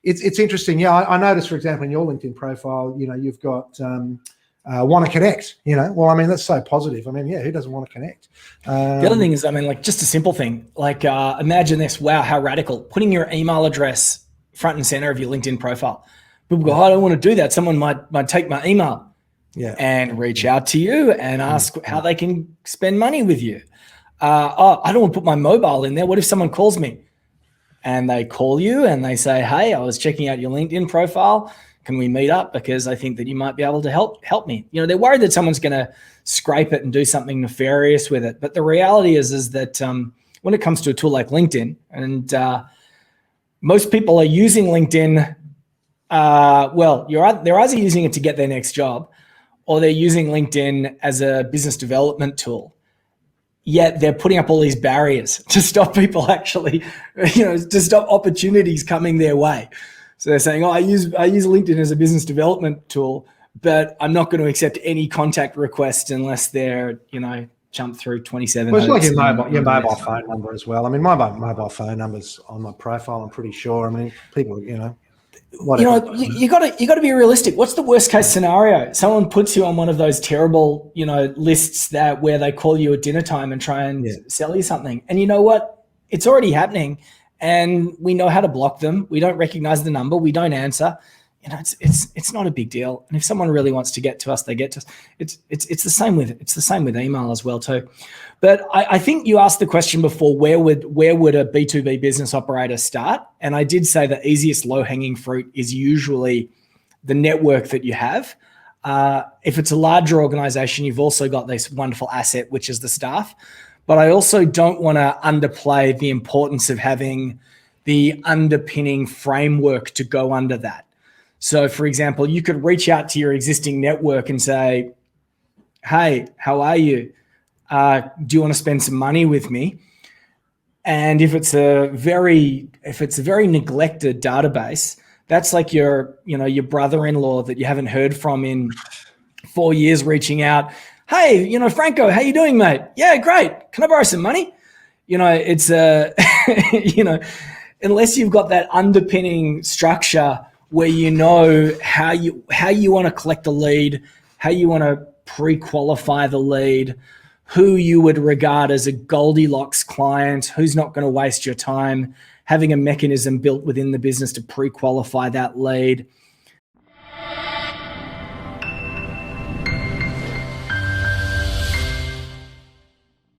it's interesting. Yeah, I noticed, for example, in your LinkedIn profile, you've got want to connect. Well, I mean, that's so positive. I mean, yeah, who doesn't want to connect? The other thing is, I mean, like just a simple thing, like imagine this. Wow, how radical! Putting your email address front and center of your LinkedIn profile. People go, I don't want to do that. Someone might take my email, and reach out to you and ask how they can spend money with you. I don't want to put my mobile in there. What if someone calls me? And they call you and they say, hey, I was checking out your LinkedIn profile. Can we meet up? Because I think that you might be able to help me. They're worried that someone's going to scrape it and do something nefarious with it. But the reality is that when it comes to a tool like LinkedIn, and most people are using LinkedIn, they're either using it to get their next job or they're using LinkedIn as a business development tool. Yet they're putting up all these barriers to stop people actually, to stop opportunities coming their way. So they're saying, I use LinkedIn as a business development tool, but I'm not going to accept any contact requests unless they're, jump through 27. Well, it's like your mobile phone number as well. I mean, my mobile phone number's on my profile, I'm pretty sure. I mean, people, whatever. You got to be realistic. What's the worst case scenario? Someone puts you on one of those terrible, lists where they call you at dinner time and try and sell you something. And you know what? It's already happening, and we know how to block them. We don't recognize the number. We don't answer. It's not a big deal. And if someone really wants to get to us, they get to us. It's the same with email as well too. But I think you asked the question before, where would a B2B business operator start? And I did say the easiest low-hanging fruit is usually the network that you have. If it's a larger organization, you've also got this wonderful asset, which is the staff. But I also don't want to underplay the importance of having the underpinning framework to go under that. So, for example, you could reach out to your existing network and say, hey, how are you? Do you want to spend some money with me? And if it's a very neglected database, that's like your brother-in-law that you haven't heard from in 4 years reaching out. Hey, Franco, how you doing, mate? Yeah, great. Can I borrow some money? It's unless you've got that underpinning structure where how you want to collect a lead, how you want to pre-qualify the lead, who you would regard as a Goldilocks client, who's not going to waste your time, having a mechanism built within the business to pre-qualify that lead.